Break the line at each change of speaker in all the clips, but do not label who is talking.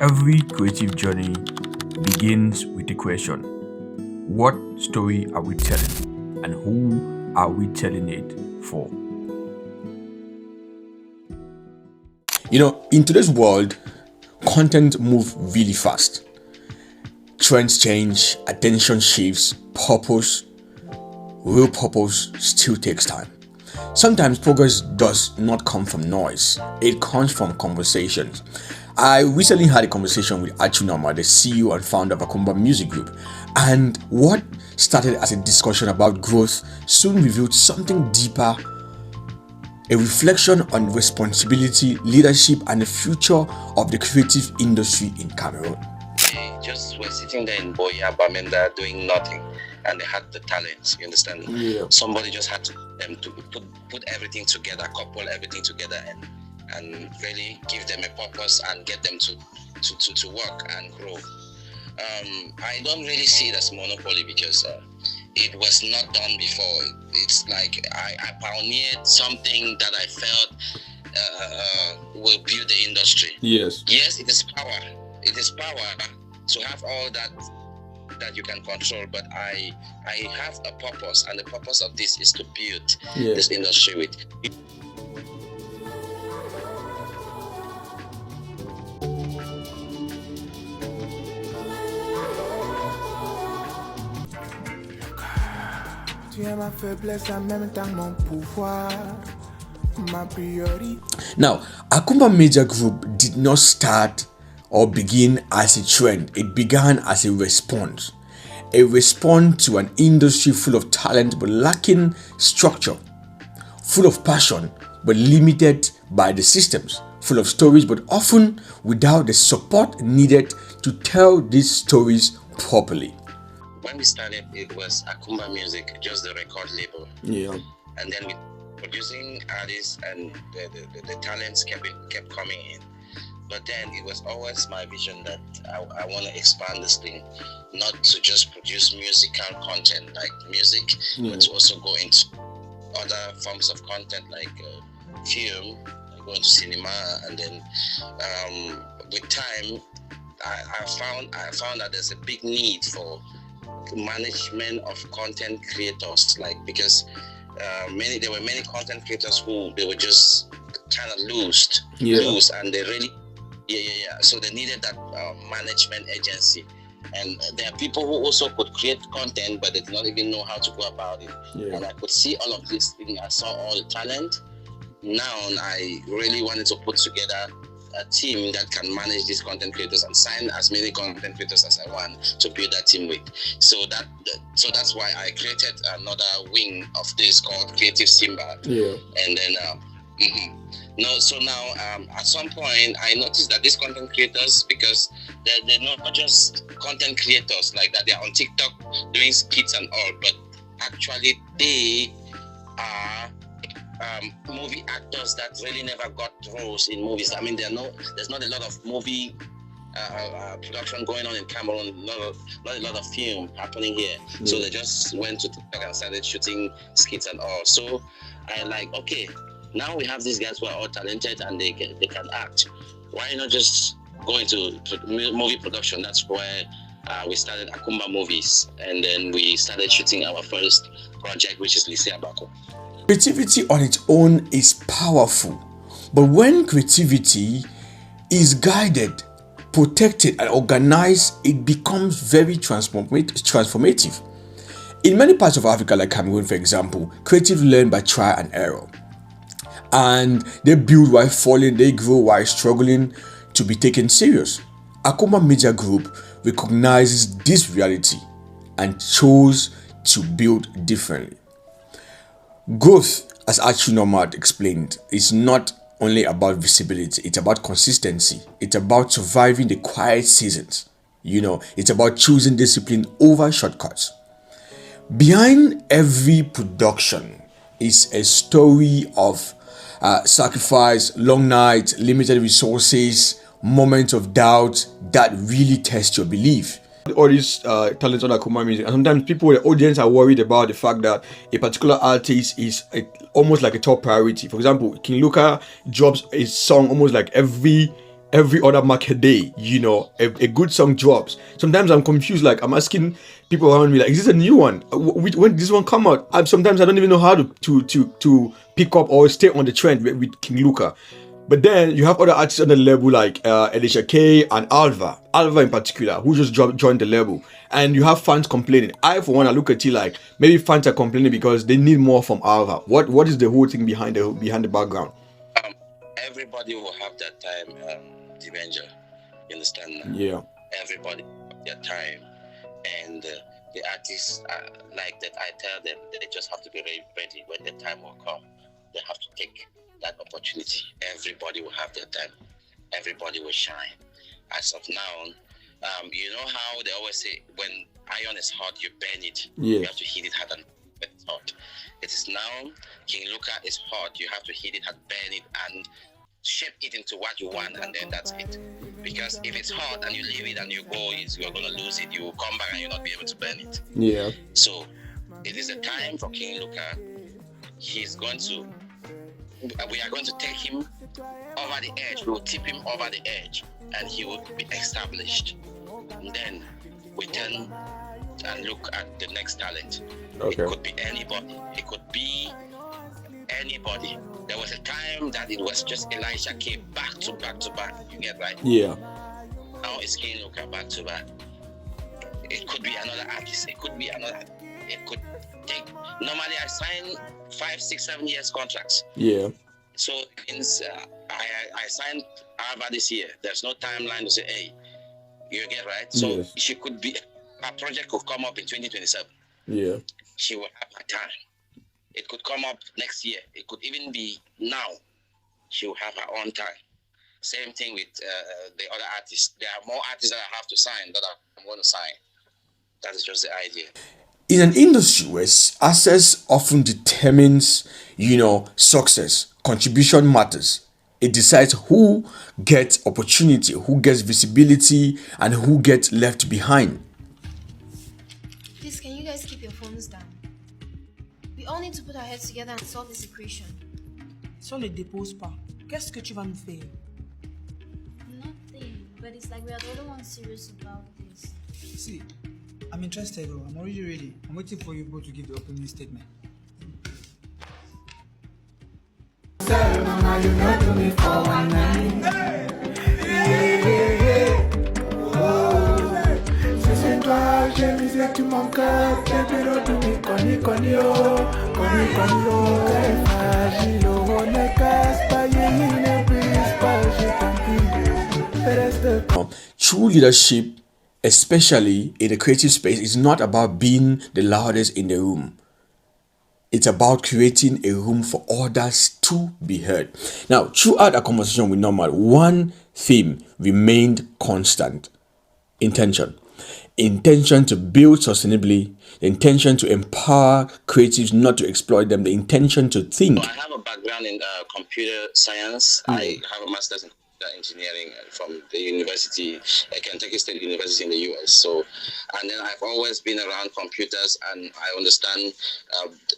Every creative journey begins with a question. What story are we telling? And who are we telling it for?
In today's world, content moves really fast. Trends change, attention shifts, real purpose still takes time. Sometimes progress does not come from noise, it comes from conversations. I recently had a conversation with Akumba, the CEO and founder of Akumba Music Group, and what started as a discussion about growth soon revealed something deeper, a reflection on responsibility, leadership, and the future of the creative industry in Cameroon.
They just were sitting there in Boya, Bamenda, doing nothing, and they had the talents. You understand?
Yeah.
Somebody just had them to put everything together, couple everything together, and really give them a purpose and get them to work and grow. I don't really see it as monopoly because it was not done before. It's like I pioneered something that I felt will build the industry.
Yes,
it is power. It is power to have all that you can control, but I have a purpose, and the purpose of this is to build this industry with.
Now, Akumba Media Group did not start or begin as a trend. It began as a response to an industry full of talent but lacking structure, full of passion but limited by the systems, full of stories but often without the support needed to tell these stories properly.
When we started, it was Akumba Music, just the record label.
Yeah.
And then we producing artists, and the talents kept coming in. But then it was always my vision that I want to expand this thing, not to just produce musical content like music, but to also go into other forms of content like film, going to cinema, and then with time, I found that there's a big need for management of content creators, like because there were many content creators who they were just kind of loose, and they really so they needed that management agency. And there are people who also could create content, but they did not even know how to go about it. And I could see all of this thing. I saw all the talent. Now I really wanted to put together a team that can manage these content creators and sign as many content creators as I want to build that team with. So that's why I created another wing of this called Creative Simba. And then so now at some point I noticed that these content creators, because they're not just content creators like that, they're on TikTok doing skits and all, but actually they are movie actors that really never got roles in movies. I mean, there's not a lot of movie production going on in Cameroon, not a lot of film happening here. So they just went to TikTok and started shooting skits and all. So I like, okay, now we have these guys who are all talented and they can act. Why not just go into movie production? That's where we started Akumba Movies, and then we started shooting our first project, which is Lycée Abako.
Creativity on its own is powerful, but when creativity is guided, protected, and organized, it becomes very transformative. In many parts of Africa, like Cameroon, for example, creative learn by trial and error. And they build while falling, they grow while struggling to be taken serious. Akumba Media Group recognizes this reality and chose to build differently. Growth, as Archie Nomad explained, is not only about visibility, it's about consistency. It's about surviving the quiet seasons. It's about choosing discipline over shortcuts. Behind every production is a story of sacrifice, long nights, limited resources, moments of doubt that really test your belief. All these talents on Akumba Music, and sometimes the audience are worried about the fact that a particular artist is almost like a top priority. For example, King Luka drops a song almost like every every other market day, a good song drops. Sometimes I'm confused, like I'm asking people around me, like, is this a new one? When did this one come out? Sometimes I don't even know how to pick up or stay on the trend with King Luca. But then you have other artists on the label like Alicia K and Alva in particular, who just joined the label. And you have fans complaining. I, for one, I look at it like maybe fans are complaining because they need more from Alva. What is the whole thing behind the background?
Everybody will have that time, Divenger. You understand now?
Yeah.
Everybody will have their time. And the artists, like that, I tell them that they just have to be ready when the time will come. They have to take that opportunity. Everybody will have their time. Everybody will shine. As of now, you know how they always say, when iron is hot, you burn it.
Yeah.
You have to heat it hard and burn it hot. It is now, King Luca is hot. You have to heat it and burn it and shape it into what you want, and then that's it. Because if it's hot and you leave it and you go, you're going to lose it. You will come back and you'll not be able to burn it.
Yeah.
So it is a time for King Luca. We are going to take him over the edge. We will tip him over the edge, and he will be established. And then we turn and look at the next talent.
Okay.
It could be anybody. It could be anybody. There was a time that it was just Elisha K back to back to back. You get right?
Yeah.
Now it's King Luca back to back. It could be another artist. It could be another. It could take. Normally, I sign 5, 6, 7 years contracts.
Yeah.
So it means I signed Alva this year. There's no timeline to say, hey, you get right. So
Yes.
she could be. A project could come up in 2027.
Yeah.
She will have her time. It could come up next year. It could even be now. She will have her own time. Same thing with the other artists. There are more artists that I have to sign that I'm going to sign. That is just the idea.
In an industry where access often determines, success, contribution matters. It decides who gets opportunity, who gets visibility, and who gets left behind.
Please, can you guys keep your phones down? We all need to put our heads together and solve this equation.
Si on ne dépose pas, qu'est-ce que tu vas nous faire?
Nothing, but it's like we are the only ones serious about this.
See, I'm interested though. I'm already ready. I'm waiting for you both to give the opening statement.
True leadership, especially in the creative space, is not about being the loudest in the room. It's about creating a room for others to be heard. Now, throughout our conversation with Normal, one theme remained constant: intention. Intention to build sustainably, the intention to empower creatives, not to exploit them, the intention to think.
So I have a background in computer science. I have a master's in computer engineering from the university, Kentucky State University in the US. So, and then I've always been around computers, and I understand.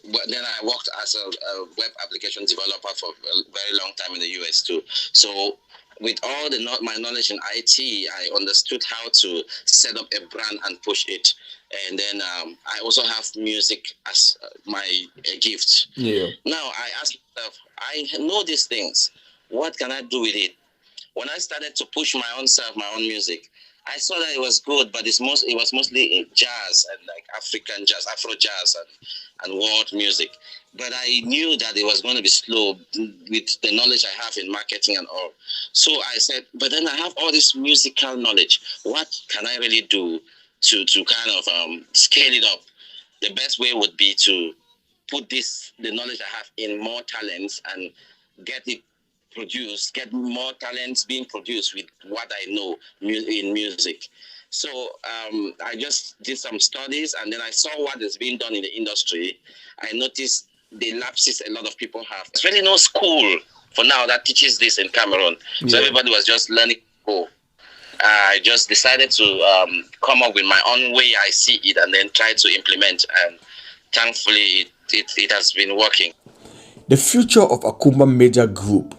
Then I worked as a web application developer for a very long time in the US too. So, with all my knowledge in IT, I understood how to set up a brand and push it. And then I also have music as my gift.
Yeah.
Now I ask myself, I know these things. What can I do with it? When I started to push my own self, my own music, I saw that it was good, but it was mostly in jazz and like African jazz, Afro jazz and world music. But I knew that it was going to be slow with the knowledge I have in marketing and all. So I said, but then I have all this musical knowledge. What can I really do to kind of scale it up? The best way would be to put the knowledge I have in more talents and get it produced, get more talents being produced with what I know in music. So I just did some studies, and then I saw what is being done in the industry. I noticed the lapses a lot of people have. There's really no school for now that teaches this in Cameroon. So everybody was just learning. I just decided to come up with my own way I see it, and then try to implement. And thankfully, it has been working.
The future of Akumba Major Group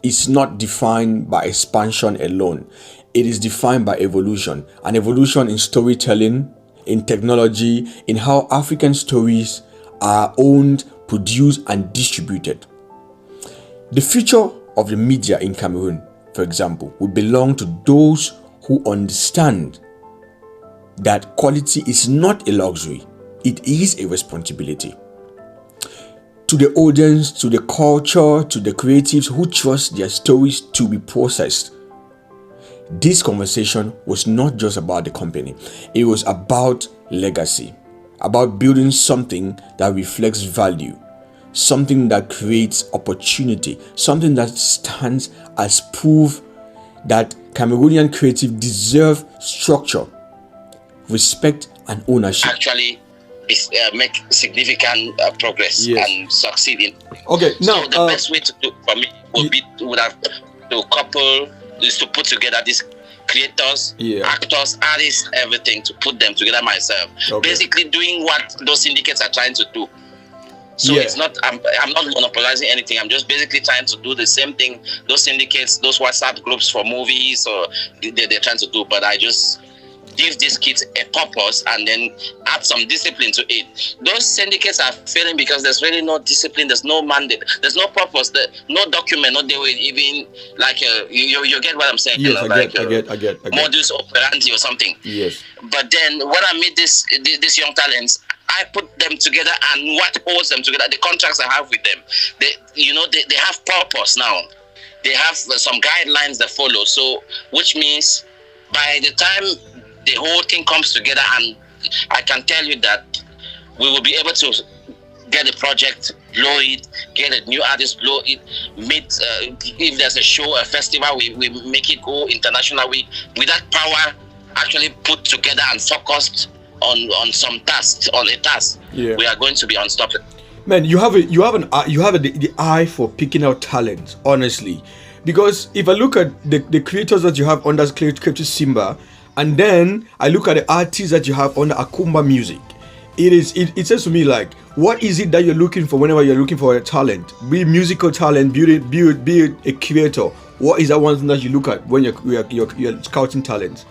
is not defined by expansion alone. It is defined by evolution, and evolution in storytelling, in technology, in how African stories are owned, produced, and distributed. The future of the media in Cameroon, for example, will belong to those who understand that quality is not a luxury, it is a responsibility. To the audience, to the culture, to the creatives who trust their stories to be processed. This conversation was not just about the company, it was about legacy, about building something that reflects value, something that creates opportunity, something that stands as proof that Cameroonian creatives deserve structure, respect, and ownership.
Actually, make significant progress and succeed in.
Okay, now
so the best way to do for me would have to couple is to put together these creators, actors, artists, everything, to put them together myself. Basically doing what those syndicates are trying to do. So it's not, I'm not monopolizing anything. I'm just basically trying to do the same thing those syndicates, those WhatsApp groups for movies, or they're trying to do. But I just give these kids a purpose and then add some discipline to it. Those syndicates are failing because there's really no discipline, there's no mandate, there's no purpose, no document, no they will even like you get what I'm saying?
Yes,
you know,
I get.
Modus operandi or something.
Yes.
But then when I meet these young talents, I put them together, and what holds them together, the contracts I have with them, they have purpose now. They have some guidelines that follow. So which means by the time the whole thing comes together, and I can tell you that we will be able to get the project, blow it, get a new artist, blow it, meet, if there's a show, a festival, we make it go international. With that power actually put together and focused on some tasks, on a task, we are going to be unstoppable.
Man, you have the eye for picking out talent, honestly. Because if I look at the creators that you have under Creative Simba, and then I look at the artists that you have on the Akumba music, it says to me like, what is it that you're looking for whenever you're looking for a talent? Be it musical talent, be it a creator. What is that one thing that you look at when you're scouting talent?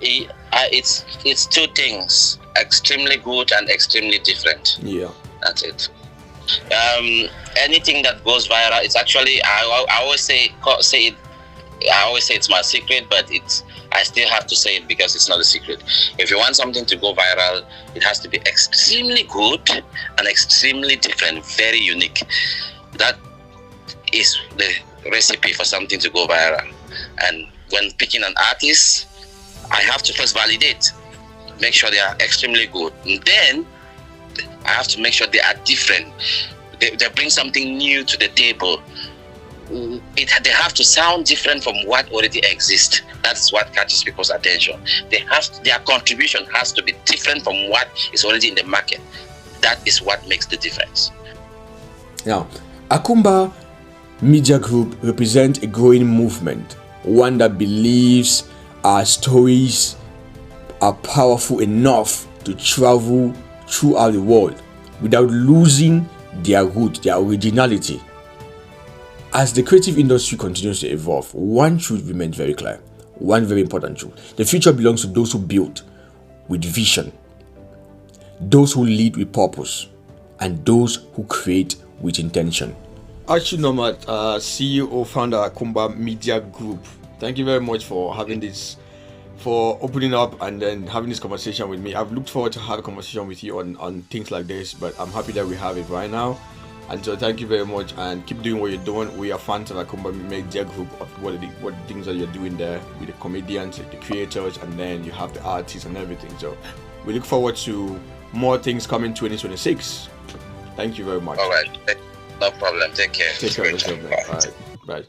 It's two things: extremely good and extremely different.
Yeah,
that's it. Anything that goes viral, it's actually I always say it. I always say it's my secret, but I still have to say it because it's not a secret. If you want something to go viral, it has to be extremely good and extremely different, very unique. That is the recipe for something to go viral. And when picking an artist, I have to first validate, make sure they are extremely good. And then I have to make sure they are different. They bring something new to the table. They have to sound different from what already exists. That's what catches people's attention. Their contribution has to be different from what is already in the market. That is what makes the difference.
Now, Akumba Media Group represents a growing movement, one that believes our stories are powerful enough to travel throughout the world without losing their root, their originality. As the creative industry continues to evolve, one truth remains very clear, one very important truth. The future belongs to those who build with vision, those who lead with purpose, and those who create with intention. Archie Nomad, CEO, founder, Akumba Media Group. Thank you very much for having this, for opening up and then having this conversation with me. I've looked forward to have a conversation with you on things like this, but I'm happy that we have it right now. And so thank you very much, and keep doing what you're doing. We are fans of Akumba Media Group, of what things that you're doing there with the comedians, the creators, and then you have the artists and everything. So we look forward to more things coming 2026. Thank you very much.
All right. No problem. Take care.
Take care of yourself. All right. Bye.